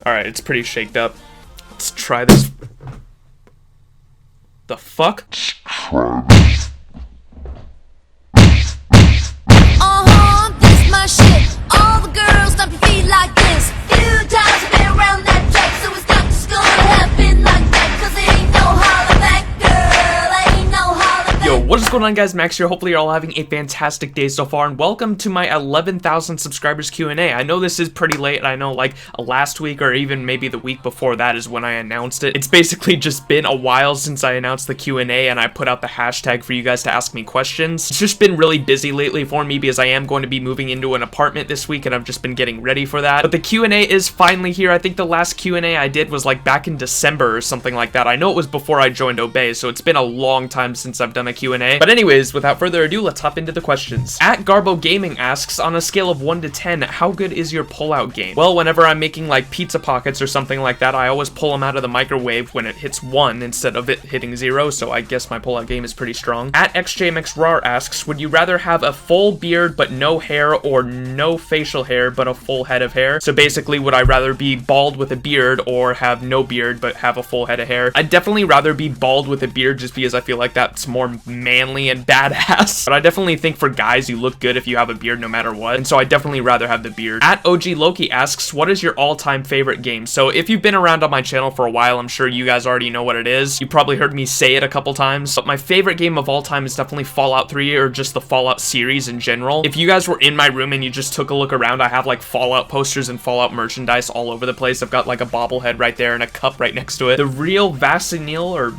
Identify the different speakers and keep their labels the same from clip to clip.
Speaker 1: Alright, it's pretty shaked up. Let's try this. The fuck?
Speaker 2: This is my shit. All the girls stomp your feet like this. Few times I've been around that track, so it's not just gonna happen like that. Cause it ain't no holler back, girl. Ain't no holler back.
Speaker 1: Yo, what is going on, guys? Max here. Hopefully you're all having a fantastic day so far, and welcome to my 11,000 subscribers Q&A. I know this is pretty late, and I know like last week or even maybe the week before that is when I announced it. It's basically just been a while since I announced the Q&A and I put out the hashtag for you guys to ask me questions. It's just been really busy lately for me because I am going to be moving into an apartment this week and I've just been getting ready for that. But the Q&A is finally here. I think the last Q&A I did was like back in December or something like that. I know it was before I joined Obey, so it's been a long time since I've done a Q&A. But anyways, without further ado, let's hop into the questions. At Garbo Gaming asks, on a scale of 1 to 10, how good is your pullout game? Well, whenever I'm making like pizza pockets or something like that, I always pull them out of the microwave when it hits 1 instead of it hitting 0, so I guess my pullout game is pretty strong. At XJMXRAR asks, would you rather have a full beard but no hair, or no facial hair but a full head of hair? So basically, would I rather be bald with a beard or have no beard but have a full head of hair? I'd definitely rather be bald with a beard just because I feel like that's more manly and badass. But I definitely think for guys, you look good if you have a beard no matter what, and so I'd definitely rather have the beard. At OG Loki asks, what is your all-time favorite game? So if you've been around on my channel for a while, I'm sure you guys already know what it is. You probably heard me say it a couple times, but my favorite game of all time is definitely Fallout 3, or just the Fallout series in general. If you guys were in my room and you just took a look around, I have like Fallout posters and Fallout merchandise all over the place. I've got like a bobblehead right there and a cup right next to it. The real Vasinil, or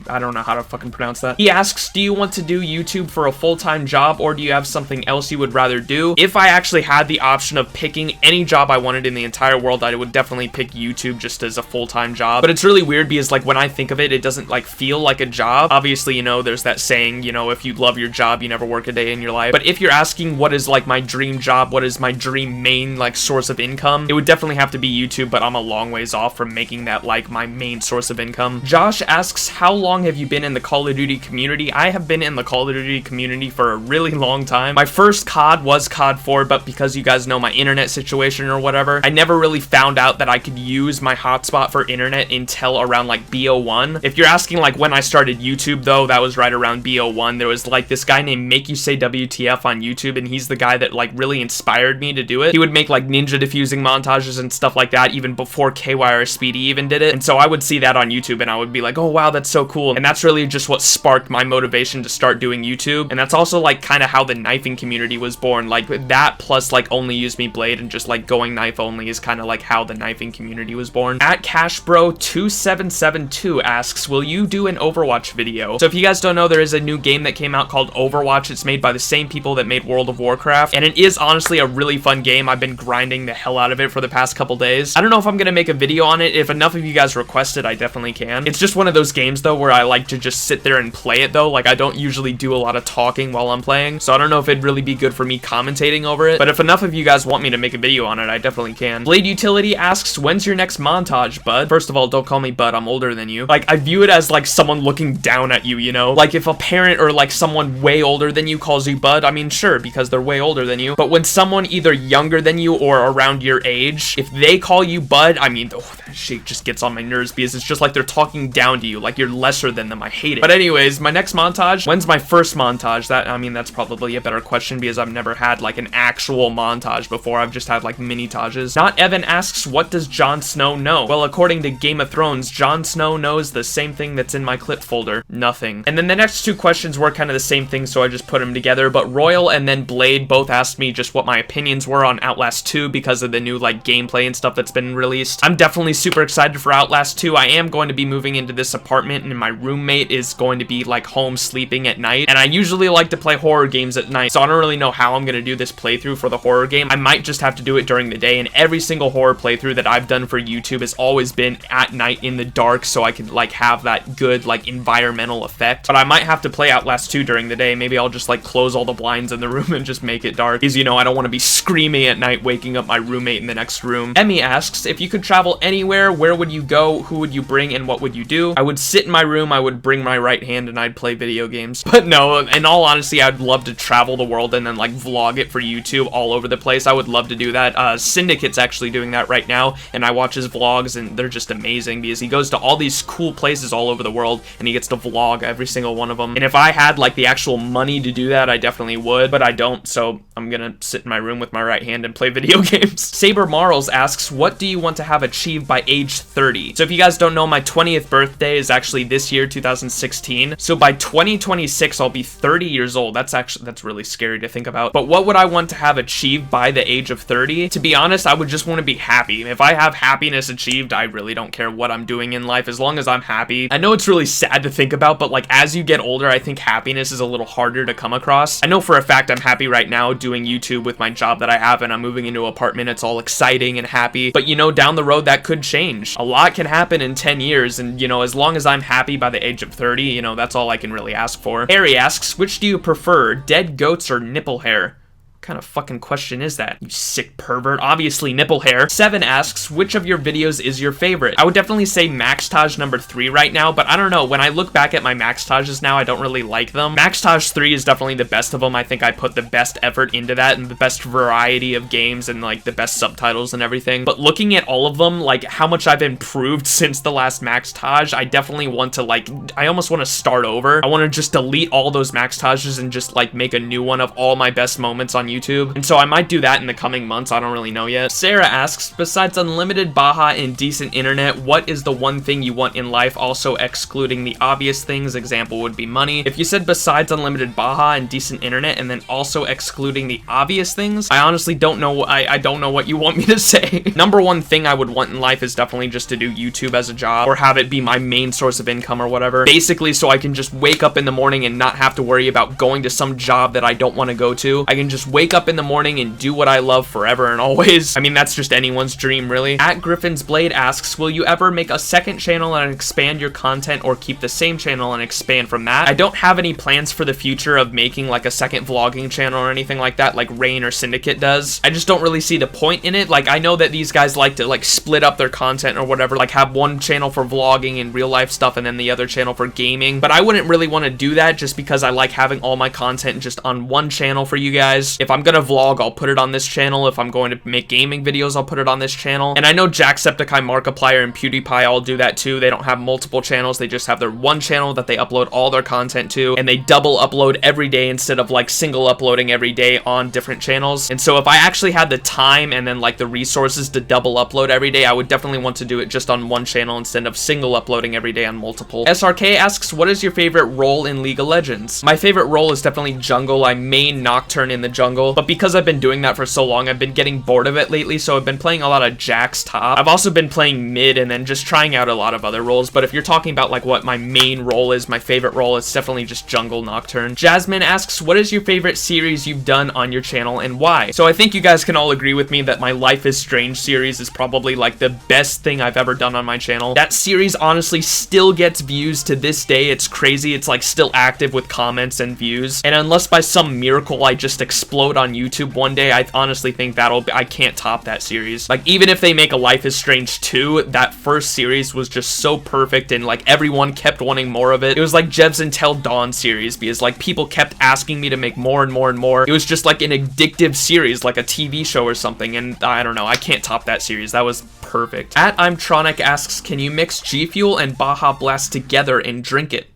Speaker 1: I don't know how to fucking pronounce that. He asks, do you want to do YouTube for a full-time job, or do you have something else you would rather do? If I actually had the option of picking any job I wanted in the entire world, I would definitely pick YouTube just as a full-time job. But it's really weird because like when I think of it, it doesn't like feel like a job. Obviously, you know, there's that saying, you know, if you love your job, you never work a day in your life. But if you're asking what is like my dream job, what is my dream main like source of income, it would definitely have to be YouTube, but I'm a long ways off from making that like my main source of income. Josh asks, how long have you been in the Call of Duty community? I have been in the Call of Duty community for a really long time. My first COD was COD 4, but because you guys know my internet situation or whatever, I never really found out that I could use my hotspot for internet until around like BO1. If you're asking like when I started YouTube though, that was right around BO1. There was like this guy named Make You Say WTF on YouTube, and he's the guy that like really inspired me to do it. He would make like ninja diffusing montages and stuff like that even before KY or Speedy even did it, and so I would see that on YouTube and I would be like, oh wow, that's so cool. And that's really just what sparked my motivation to start doing YouTube. And that's also like kind of how the knifing community was born. Like that plus like Only Use Me Blade and just like going knife only is kind of like how the knifing community was born. At CashBro2772 asks, will you do an Overwatch video? So if you guys don't know, there is a new game that came out called Overwatch. It's made by the same people that made World of Warcraft, and it is honestly a really fun game. I've been grinding the hell out of it for the past couple days. I don't know if I'm gonna make a video on it. If enough of you guys request it, I definitely can. It's just one of those games though where I like to just sit there and play it though. Like I don't usually do a lot of talking while I'm playing, so I don't know if it'd really be good for me commentating over it, but if enough of you guys want me to make a video on it, I definitely can. Blade Utility asks, when's your next montage, bud? First of all, don't call me bud, I'm older than you. Like, I view it as like someone looking down at you, you know? Like if a parent or like someone way older than you calls you bud, I mean sure, because they're way older than you, but when someone either younger than you or around your age, if they call you bud, I mean, oh, that shit just gets on my nerves because it's just like they're talking down to you, like you're lesser than them. I hate it. But anyways, my next montage, when's my first montage? That, I mean, that's probably a better question because I've never had like an actual montage before. I've just had like mini-tages. Not Evan asks, what does Jon Snow know? Well, according to Game of Thrones, Jon Snow knows the same thing that's in my clip folder. Nothing. And then the next two questions were kind of the same thing, so I just put them together. But Royal and then Blade both asked me just what my opinions were on Outlast 2 because of the new like gameplay and stuff that's been released. I'm definitely super excited for Outlast 2. I am going to be moving into this apartment and my roommate is going to be like home sleeping at night, and I usually like to play horror games at night, so I don't really know how I'm gonna do this playthrough for the horror game. I might just have to do it during the day, and every single horror playthrough that I've done for YouTube has always been at night in the dark, so I could like have that good like environmental effect. But I might have to play Outlast 2 during the day. Maybe I'll just like close all the blinds in the room and just make it dark, because you know I don't want to be screaming at night waking up my roommate in the next room. Emmy asks, if you could travel anywhere, where would you go, who would you bring, and what would you do? I would sit in my room, I would bring my right hand, and I'd play video games. games. But no, in all honesty, I'd love to travel the world and then like vlog it for YouTube all over the place. I would love to do that. Syndicate's actually doing that right now, and I watch his vlogs, and they're just amazing because he goes to all these cool places all over the world, and he gets to vlog every single one of them. And if I had like the actual money to do that, I definitely would, but I don't, so I'm gonna sit in my room with my right hand and play video games. Saber Marls asks, what do you want to have achieved by age 30? So if you guys don't know, my 20th birthday is actually this year, 2016. So by 2026, I'll be 30 years old. That's really scary to think about. But what would I want to have achieved by the age of 30? To be honest, I would just want to be happy. If I have happiness achieved, I really don't care what I'm doing in life as long as I'm happy. I know it's really sad to think about, but like as you get older, I think happiness is a little harder to come across. I know for a fact I'm happy right now doing YouTube with my job that I have, and I'm moving into an apartment. It's all exciting and happy, but you know, down the road that could change. A lot can happen in 10 years, and you know, as long as I'm happy by the age of 30, you know, that's all I can really ask for. Harry asks, which do you prefer, dead goats or nipple hair? What kind of fucking question is that, you sick pervert? Obviously nipple hair. 7 asks, which of your videos is your favorite? I would definitely say Maxtage number 3 right now, but I don't know, when I look back at my Maxtages now, I don't really like them. Maxtage 3 is definitely the best of them. I think I put the best effort into that and the best variety of games and like the best subtitles and everything. But looking at all of them, like how much I've improved since the last Maxtage, I definitely want to like, I almost want to start over. I want to just delete all those Maxtages and just like make a new one of all my best moments on YouTube. And so I might do that in the coming months. I don't really know yet. Sarah asks, besides unlimited Baja and decent internet, what is the one thing you want in life, also excluding the obvious things? Example would be money. If you said besides unlimited Baja and decent internet and then also excluding the obvious things, I honestly don't know. I don't know what you want me to say. Number one thing I would want in life is definitely just to do YouTube as a job or have it be my main source of income or whatever. Basically so I can just wake up in the morning and not have to worry about going to some job that I don't want to go to. I can just wake up in the morning and do what I love forever and always. I mean, that's just anyone's dream, really. At Griffin's Blade asks, will you ever make a second channel and expand your content, or keep the same channel and expand from that? I don't have any plans for the future of making like a second vlogging channel or anything like that, like Rain or Syndicate does. I just don't really see the point in it. Like, I know that these guys like to like split up their content or whatever, like have one channel for vlogging and real life stuff and then the other channel for gaming, but I wouldn't really want to do that just because I like having all my content just on one channel for you guys. If I'm gonna vlog, I'll put it on this channel. If I'm going to make gaming videos, I'll put it on this channel. And I know Jacksepticeye, Markiplier, and PewDiePie all do that too. They don't have multiple channels. They just have their one channel that they upload all their content to, and they double upload every day instead of like single uploading every day on different channels. And so if I actually had the time and then like the resources to double upload every day, I would definitely want to do it just on one channel instead of single uploading every day on multiple. SRK asks, what is your favorite role in League of Legends? My favorite role is definitely jungle. I main Nocturne in the jungle, but because I've been doing that for so long, I've been getting bored of it lately, so I've been playing a lot of Jax top. I've also been playing mid and then just trying out a lot of other roles, but if you're talking about like what my main role is, my favorite role, it's definitely just jungle Nocturne. Jasmine asks, what is your favorite series you've done on your channel and why? So I think you guys can all agree with me that my Life is Strange series is probably like the best thing I've ever done on my channel. That series honestly still gets views to this day. It's crazy. It's like still active with comments and views, and unless by some miracle I just explode on YouTube one day, I honestly think I can't top that series. Like, even if they make a Life is Strange 2, that first series was just so perfect, and like everyone kept wanting more of it. It was like Jeb's Until Dawn series, because like people kept asking me to make more and more and more. It was just like an addictive series, like a TV show or something, and I don't know, I can't top that series. That was perfect. At Imtronic asks, can you mix G Fuel and Baja Blast together and drink it?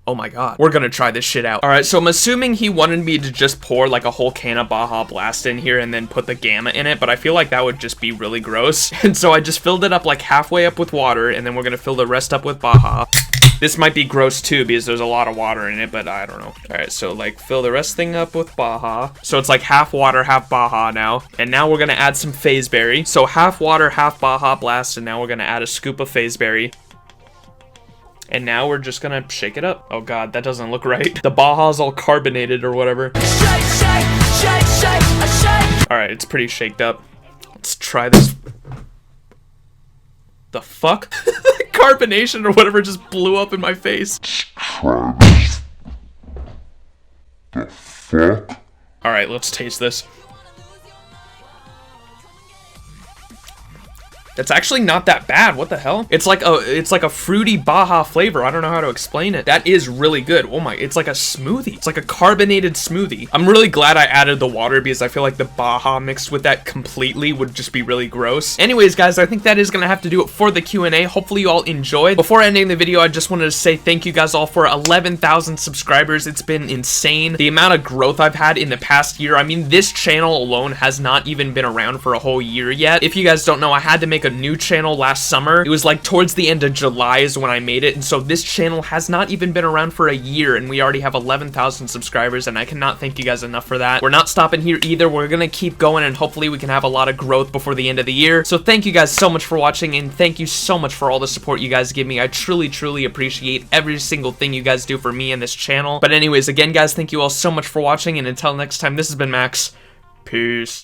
Speaker 1: Oh my god. We're gonna try this shit out. Alright, so I'm assuming he wanted me to just pour like a whole can of Baja Blast in here and then put the Gamma in it, but I feel like that would just be really gross. And so I just filled it up like halfway up with water, and then we're gonna fill the rest up with Baja. This might be gross too because there's a lot of water in it, but I don't know. Alright, so like fill the rest thing up with Baja. So it's like half water, half Baja now. And now we're gonna add some Phaseberry. So half water, half Baja Blast, and now we're gonna add a scoop of Phaseberry. And now we're just gonna shake it up. Oh god, that doesn't look right. The Baja's all carbonated or whatever. Alright, it's pretty shaked up. Let's try this. The fuck? Carbonation or whatever just blew up in my face. The fuck? Alright, let's taste this. That's actually not that bad. What the hell? It's like a fruity Baja flavor. I don't know how to explain it. That is really good. Oh my, it's like a smoothie. It's like a carbonated smoothie. I'm really glad I added the water because I feel like the Baja mixed with that completely would just be really gross. Anyways, guys, I think that is gonna have to do it for the Q&A. Hopefully you all enjoyed. Before ending the video, I just wanted to say thank you guys all for 11,000 subscribers. It's been insane. The amount of growth I've had in the past year. I mean, this channel alone has not even been around for a whole year yet. If you guys don't know, I had to make a new channel last summer. It was like towards the end of July is when I made it, and so this channel has not even been around for a year, and we already have 11,000 subscribers, and I cannot thank you guys enough for that. We're not stopping here either. We're gonna keep going, and hopefully we can have a lot of growth before the end of the year. So thank you guys so much for watching, and thank you so much for all the support you guys give me. I truly appreciate every single thing you guys do for me and this channel. But anyways, again, guys, thank you all so much for watching, and until next time, this has been Max. Peace.